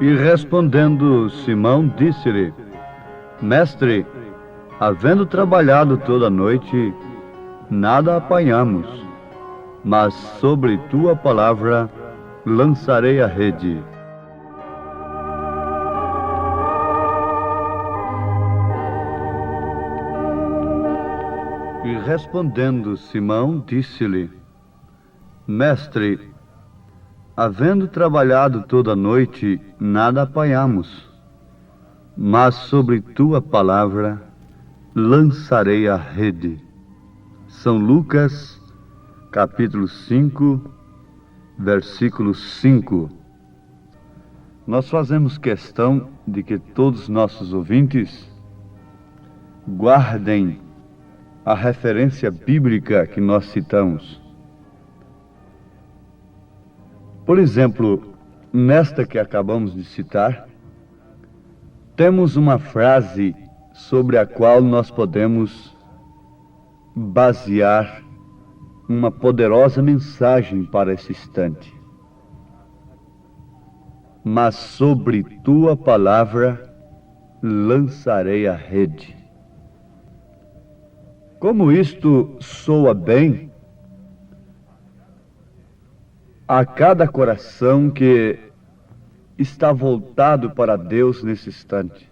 E respondendo Simão, disse-lhe: Mestre, havendo trabalhado toda a noite, nada apanhamos, mas sobre tua palavra lançarei a rede. E respondendo Simão, disse-lhe: Mestre, havendo trabalhado toda a noite, nada apanhamos, mas sobre tua palavra lançarei a rede. São Lucas, capítulo 5, versículo 5. Nós fazemos questão de que todos os nossos ouvintes guardem a referência bíblica que nós citamos. Por exemplo, nesta que acabamos de citar, temos uma frase sobre a qual nós podemos basear uma poderosa mensagem para esse instante. Mas sobre tua palavra lançarei a rede. Como isto soa bem a cada coração que está voltado para Deus nesse instante.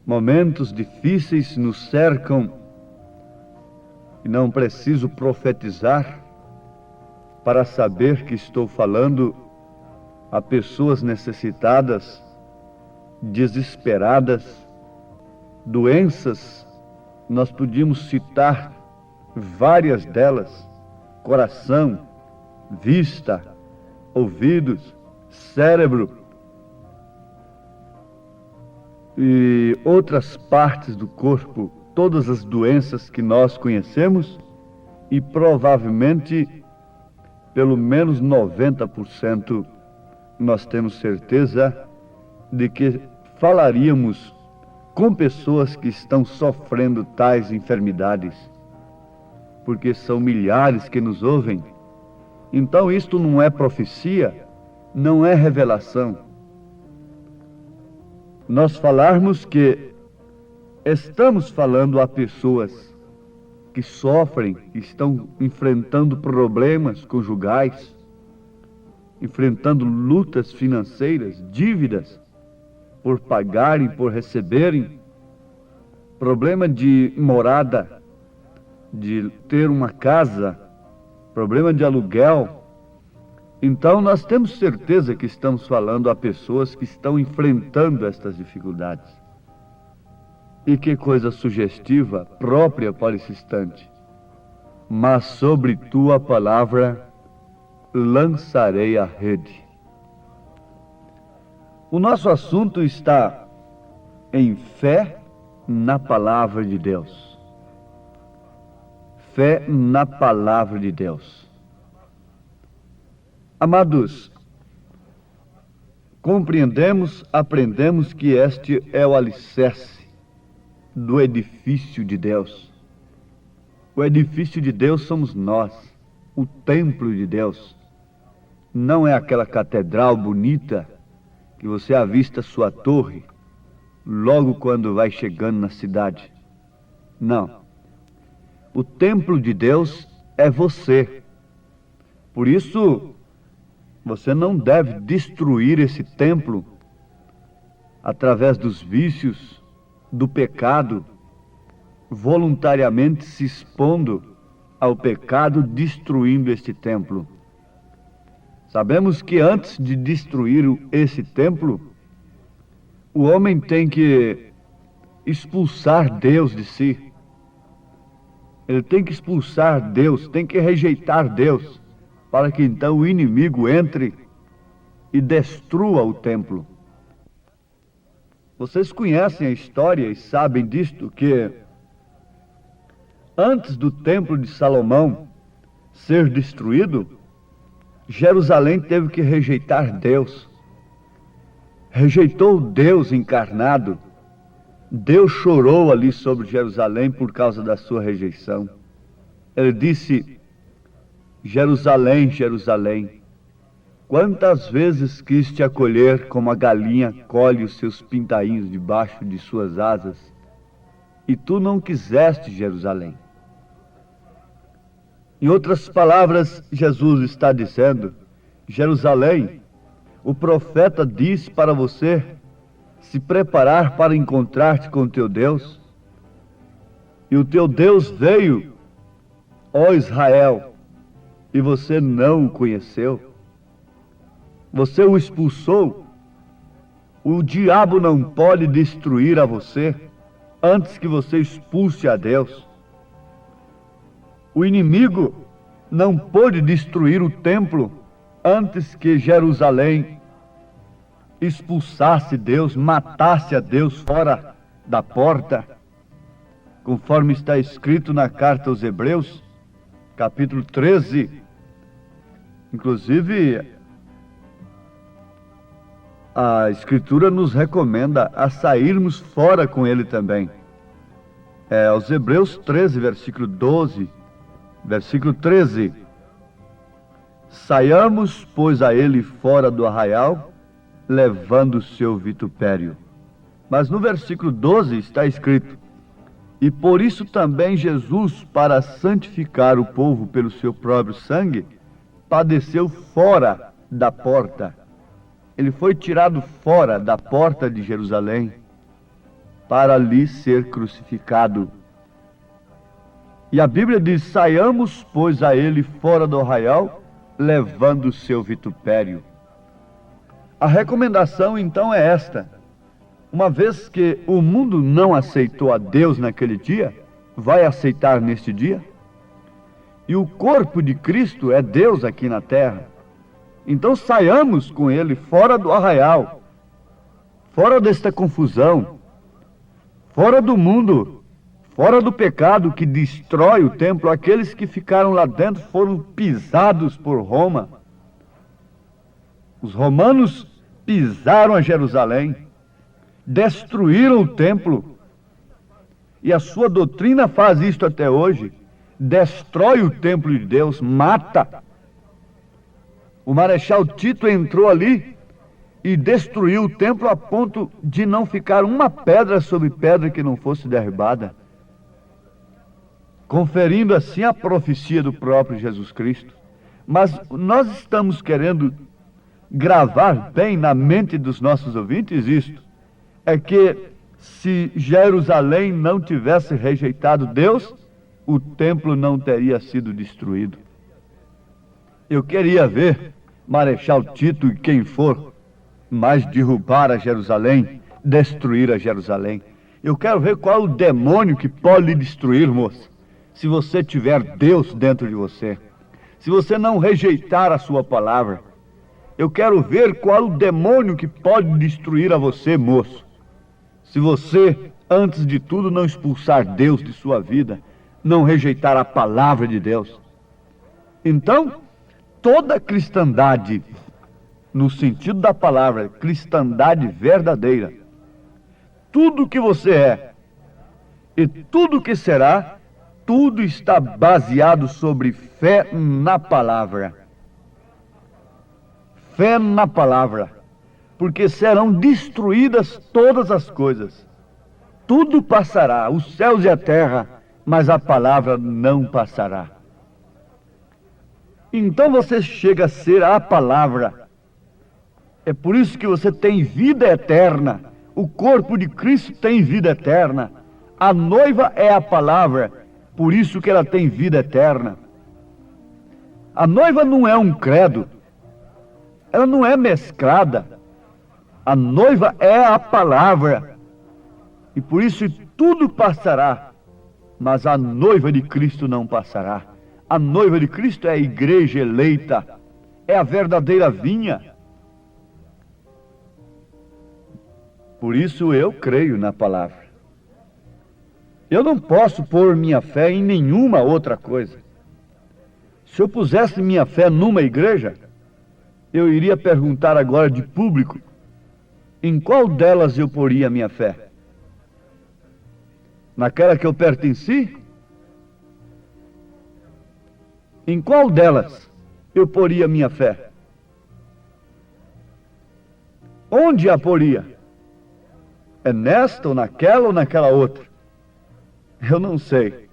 Momentos difíceis nos cercam e não preciso profetizar para saber que estou falando a pessoas necessitadas, desesperadas, doenças. Nós podíamos citar várias delas: coração, vista, ouvidos, cérebro e outras partes do corpo, todas as doenças que nós conhecemos, e provavelmente pelo menos 90% nós temos certeza de que falaríamos com pessoas que estão sofrendo tais enfermidades, porque são milhares que nos ouvem. Então isto não é profecia, não é revelação. Nós falarmos que estamos falando a pessoas que sofrem, que estão enfrentando problemas conjugais, enfrentando lutas financeiras, dívidas por pagarem, por receberem, problema de morada, de ter uma casa, problema de aluguel. Então nós temos certeza que estamos falando a pessoas que estão enfrentando estas dificuldades. E que coisa sugestiva, própria para esse instante. Mas sobre tua palavra lançarei a rede. O nosso assunto está em fé na palavra de Deus. Fé na palavra de Deus. Amados, compreendemos, aprendemos que este é o alicerce do edifício de Deus. O edifício de Deus somos nós, o templo de Deus. Não é aquela catedral bonita que você avista sua torre logo quando vai chegando na cidade. Não. O templo de Deus é você. Por isso, você não deve destruir esse templo através dos vícios, do pecado, voluntariamente se expondo ao pecado, destruindo este templo. Sabemos que antes de destruir esse templo, o homem tem que expulsar Deus de si. Ele tem que expulsar Deus, tem que rejeitar Deus, para que então o inimigo entre e destrua o templo. Vocês conhecem a história e sabem disto, que antes do templo de Salomão ser destruído, Jerusalém teve que rejeitar Deus. Rejeitou Deus encarnado. Deus chorou ali sobre Jerusalém por causa da sua rejeição. Ele disse: Jerusalém, Jerusalém, quantas vezes quis te acolher como a galinha colhe os seus pintainhos debaixo de suas asas, e tu não quiseste, Jerusalém. Em outras palavras, Jesus está dizendo: Jerusalém, o profeta disse para você se preparar para encontrar-te com o teu Deus, e o teu Deus veio, ó Israel, e você não o conheceu. Você o expulsou. O diabo não pode destruir a você antes que você expulse a Deus. O inimigo não pôde destruir o templo antes que Jerusalém expulsasse Deus, matasse a Deus fora da porta, conforme está escrito na carta aos Hebreus, capítulo 13. Inclusive, a Escritura nos recomenda a sairmos fora com ele também. Aos Hebreus 13, versículo 12, versículo 13. Saiamos, pois, a ele fora do arraial, levando o seu vitupério. Mas no versículo 12 está escrito: e por isso também Jesus, para santificar o povo pelo seu próprio sangue, padeceu fora da porta. Ele foi tirado fora da porta de Jerusalém para ali ser crucificado. E a Bíblia diz: saiamos, pois, a ele fora do arraial, levando o seu vitupério. A recomendação então é esta: uma vez que o mundo não aceitou a Deus naquele dia, vai aceitar neste dia? E o corpo de Cristo é Deus aqui na terra. Então saiamos com ele fora do arraial, fora desta confusão, fora do mundo, fora do pecado que destrói o templo. Aqueles que ficaram lá dentro foram pisados por Roma. Os romanos pisaram a Jerusalém, destruíram o templo, e a sua doutrina faz isto até hoje: destrói o templo de Deus, mata. O Marechal Tito entrou ali e destruiu o templo a ponto de não ficar uma pedra sobre pedra que não fosse derribada, conferindo assim a profecia do próprio Jesus Cristo. Mas nós estamos querendo gravar bem na mente dos nossos ouvintes isto: é que se Jerusalém não tivesse rejeitado Deus, o templo não teria sido destruído. Eu queria ver Marechal Tito e quem for mais derrubar a Jerusalém, destruir a Jerusalém. Eu quero ver qual o demônio que pode lhe destruir, moça, se você tiver Deus dentro de você, se você não rejeitar a sua palavra. Eu quero ver qual o demônio que pode destruir a você, moço, se você, antes de tudo, não expulsar Deus de sua vida, não rejeitar a palavra de Deus. Então, toda cristandade, no sentido da palavra, cristandade verdadeira, tudo que você é e tudo que será, tudo está baseado sobre fé na palavra. Fé na palavra, porque serão destruídas todas as coisas. Tudo passará, os céus e a terra, mas a palavra não passará. Então você chega a ser a palavra. É por isso que você tem vida eterna. O corpo de Cristo tem vida eterna. A noiva é a palavra, por isso que ela tem vida eterna. A noiva não é um credo, ela não é mesclada. A noiva é a palavra, e por isso tudo passará, mas a noiva de Cristo não passará. A noiva de Cristo é a igreja eleita, é a verdadeira vinha. Por isso eu creio na palavra. Eu não posso pôr minha fé em nenhuma outra coisa. Se eu pusesse minha fé numa igreja, eu iria perguntar agora de público, em qual delas eu poria a minha fé? Naquela que eu pertenci? Em qual delas eu poria a minha fé? Onde a poria? É nesta ou naquela outra? Eu não sei.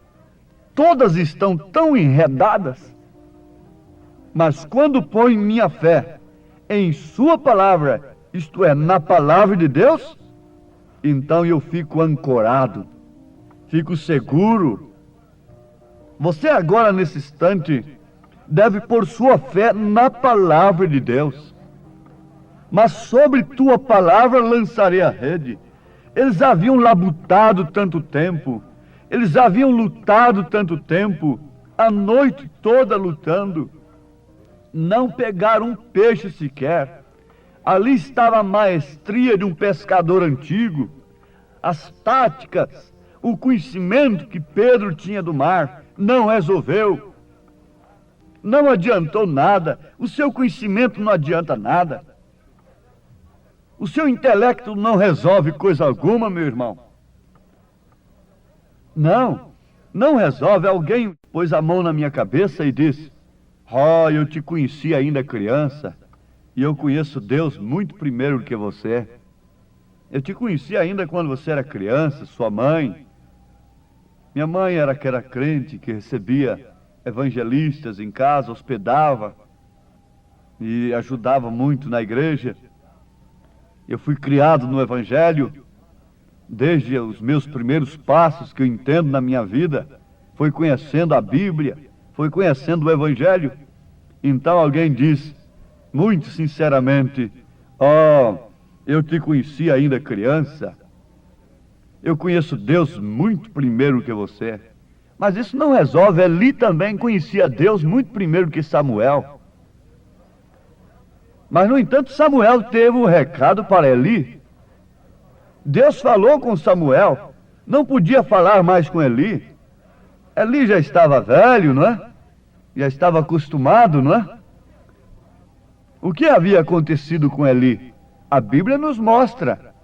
Todas estão tão enredadas. Mas quando ponho minha fé em sua palavra, isto é, na palavra de Deus, então eu fico ancorado, fico seguro. Você agora, nesse instante, deve pôr sua fé na palavra de Deus. Mas sobre tua palavra lançarei a rede. Eles haviam labutado tanto tempo, eles haviam lutado tanto tempo, a noite toda lutando, não pegaram um peixe sequer. Ali estava a maestria de um pescador antigo, as táticas, o conhecimento que Pedro tinha do mar, não resolveu. Não adiantou nada, o seu conhecimento não adianta nada. O seu intelecto não resolve coisa alguma, meu irmão. Não resolve. Alguém pôs a mão na minha cabeça e disse: eu te conheci ainda criança, e eu conheço Deus muito primeiro do que você. Eu te conheci ainda quando você era criança, sua mãe. Minha mãe era que era crente, que recebia evangelistas em casa, hospedava e ajudava muito na igreja. Eu fui criado no Evangelho, desde os meus primeiros passos que eu entendo na minha vida, foi conhecendo a Bíblia, foi conhecendo o Evangelho. Então alguém diz, muito sinceramente, eu te conheci ainda criança, eu conheço Deus muito primeiro que você. Mas isso não resolve. Eli também conhecia Deus muito primeiro que Samuel. Mas, no entanto, Samuel teve um recado para Eli. Deus falou com Samuel, não podia falar mais com Eli. Eli já estava velho, não é? Já estava acostumado, não é? O que havia acontecido com Eli? A Bíblia nos mostra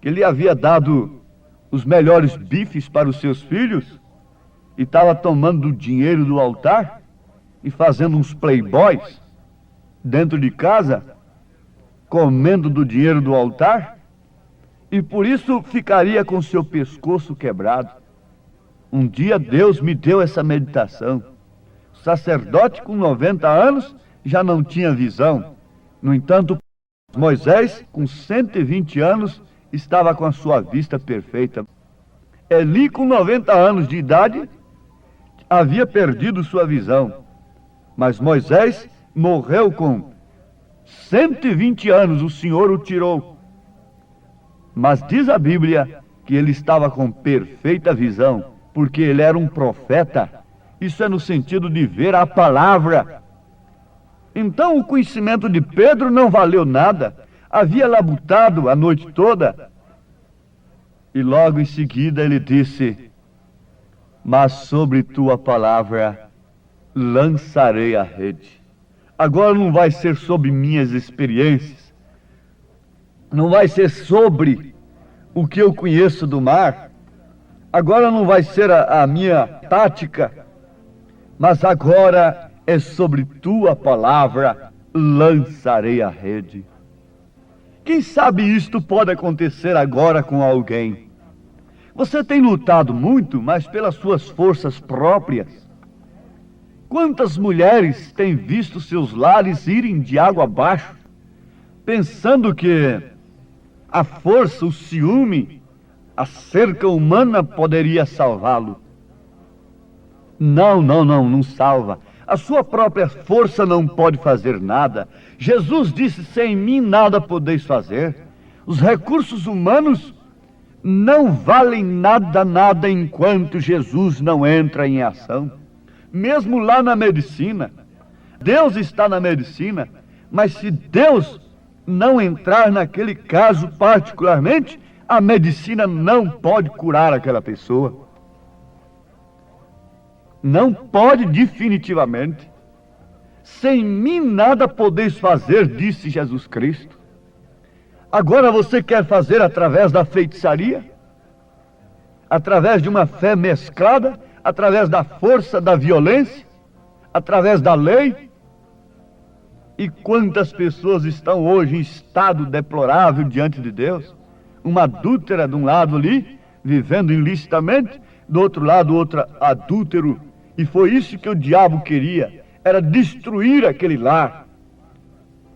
que ele havia dado os melhores bifes para os seus filhos e estava tomando o dinheiro do altar e fazendo uns playboys dentro de casa, comendo do dinheiro do altar, e por isso ficaria com seu pescoço quebrado. Um dia Deus me deu essa meditação. O sacerdote com 90 anos já não tinha visão. No entanto, Moisés, com 120 anos, estava com a sua vista perfeita. Eli, com 90 anos de idade, havia perdido sua visão. Mas Moisés morreu com 120 anos, o Senhor o tirou. Mas diz a Bíblia que ele estava com perfeita visão, porque ele era um profeta. Isso é no sentido de ver a palavra. Então o conhecimento de Pedro não valeu nada. Havia labutado a noite toda. E logo em seguida ele disse: mas sobre tua palavra lançarei a rede. Agora não vai ser sobre minhas experiências, não vai ser sobre o que eu conheço do mar, agora não vai ser a minha tática, mas agora é sobre tua palavra lançarei a rede. Quem sabe isto pode acontecer agora com alguém. Você tem lutado muito, mas pelas suas forças próprias. Quantas mulheres têm visto seus lares irem de água abaixo, pensando que a força, o ciúme, a cerca humana poderia salvá-lo? Não salva. A sua própria força não pode fazer nada. Jesus disse: sem mim nada podeis fazer. Os recursos humanos não valem nada enquanto Jesus não entra em ação. Mesmo lá na medicina, Deus está na medicina, mas se Deus não entrar naquele caso particularmente, a medicina não pode curar aquela pessoa. Não pode definitivamente. sem mim nada podeis fazer, disse Jesus Cristo. Agora você quer fazer através da feitiçaria? Através de uma fé mesclada? Através da força, da violência? Através da lei? E quantas pessoas estão hoje em estado deplorável diante de Deus? Uma adúltera de um lado ali, vivendo ilicitamente, do outro lado outra adúltero. E foi isso que o diabo queria, era destruir aquele lar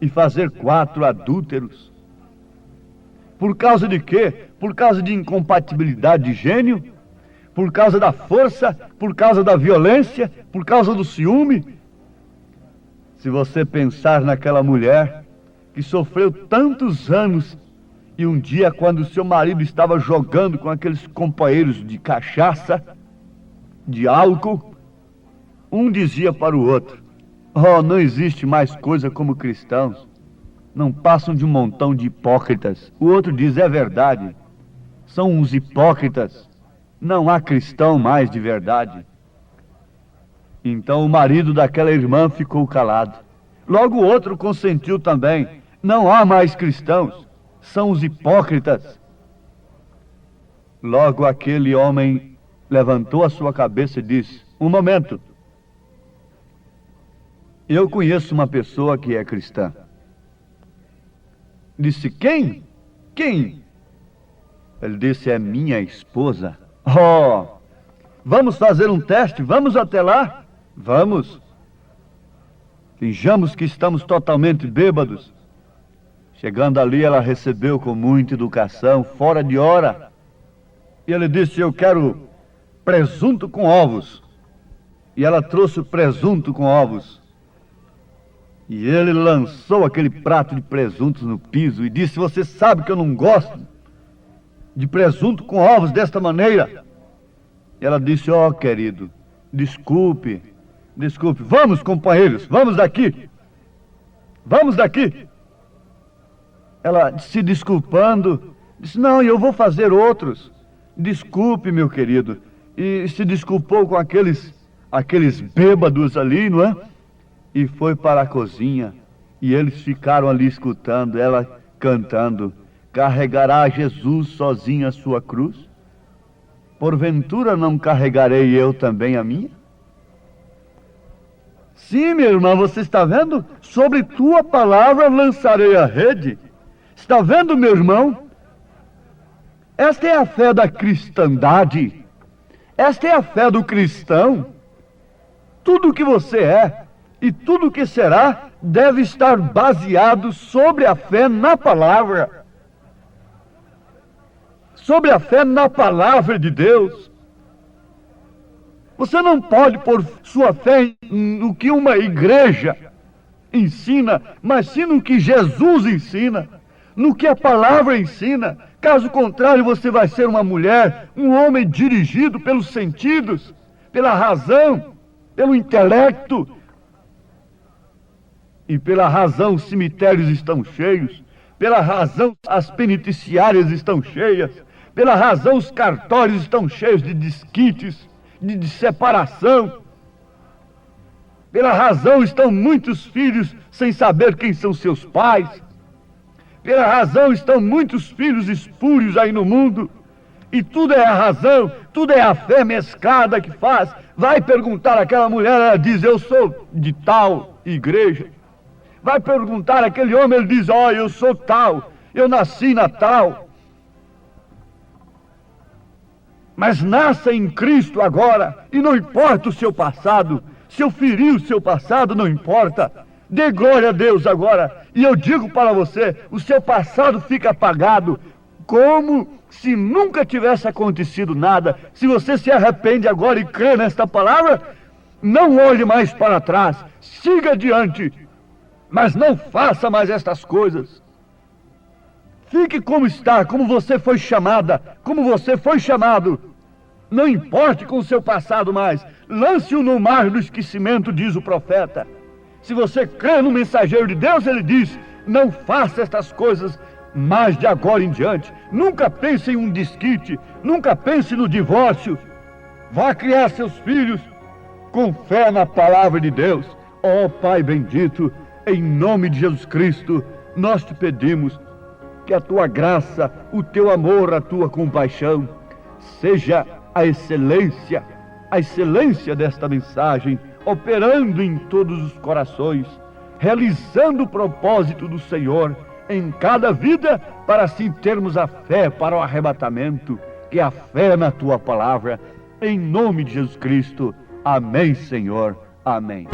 e fazer 4 adúlteros. Por causa de quê? Por causa de incompatibilidade de gênio? Por causa da força? Por causa da violência? Por causa do ciúme? Se você pensar naquela mulher que sofreu tantos anos e um dia, quando o seu marido estava jogando com aqueles companheiros de cachaça, de álcool, um dizia para o outro: oh, não existe mais coisa como cristãos, não passam de um montão de hipócritas. O outro diz: é verdade, são uns hipócritas, não há cristão mais de verdade. Então o marido daquela irmã ficou calado. Logo o outro consentiu também: não há mais cristãos, são os hipócritas. Logo aquele homem levantou a sua cabeça e disse: um momento, eu conheço uma pessoa que é cristã. Disse: quem? Quem? Ele disse: é minha esposa. Oh, vamos fazer um teste, vamos até lá? Vamos. Finjamos que estamos totalmente bêbados. Chegando ali, ela recebeu com muita educação, fora de hora. E ele disse: eu quero presunto com ovos. E ela trouxe o presunto com ovos. E ele lançou aquele prato de presuntos no piso e disse: você sabe que eu não gosto de presunto com ovos desta maneira. E ela disse: ó, querido, desculpe, desculpe. Vamos, companheiros, vamos daqui. Vamos daqui. Ela, se desculpando, disse: não, eu vou fazer outros. Desculpe, meu querido. E se desculpou com aqueles bêbados ali, não é? E foi para a cozinha. E eles ficaram ali escutando, ela cantando: carregará Jesus sozinho a sua cruz? Porventura não carregarei eu também a minha? Sim, minha irmã, você está vendo? Sobre tua palavra lançarei a rede. Está vendo, meu irmão? Esta é a fé da cristandade. Esta é a fé do cristão. Tudo o que você é e tudo o que será deve estar baseado sobre a fé na palavra. Sobre a fé na palavra de Deus. Você não pode pôr sua fé no que uma igreja ensina, mas sim no que Jesus ensina, no que a palavra ensina. Caso contrário, você vai ser uma mulher, um homem dirigido pelos sentidos, pela razão, pelo intelecto. E pela razão os cemitérios estão cheios, pela razão as penitenciárias estão cheias, pela razão os cartórios estão cheios de desquites, de separação. Pela razão estão muitos filhos sem saber quem são seus pais. Pela razão estão muitos filhos espúrios aí no mundo. E tudo é a razão, tudo é a fé mesclada que faz. Vai perguntar àquela mulher, ela diz: eu sou de tal igreja. Vai perguntar àquele homem, ele diz: ó, eu sou tal, eu nasci na tal. Mas nasça em Cristo agora, e não importa o seu passado. Se eu feri o seu passado, não importa. Dê glória a Deus agora. E eu digo para você, o seu passado fica apagado, como se nunca tivesse acontecido nada. Se você se arrepende agora e crê nesta palavra, não olhe mais para trás, siga adiante, mas não faça mais estas coisas. Fique como está, como você foi chamada, como você foi chamado. Não importe com o seu passado mais. Lance-o no mar do esquecimento, diz o profeta. Se você crê no mensageiro de Deus, ele diz: não faça estas coisas mais de agora em diante. Nunca pense em um desquite, nunca pense no divórcio. Vá criar seus filhos com fé na palavra de Deus. Ó Pai bendito, em nome de Jesus Cristo, nós te pedimos que a tua graça, o teu amor, a tua compaixão, seja a excelência desta mensagem, operando em todos os corações, realizando o propósito do Senhor em cada vida, para assim termos a fé para o arrebatamento, que é a fé na tua palavra, em nome de Jesus Cristo. Amém, Senhor. Amém.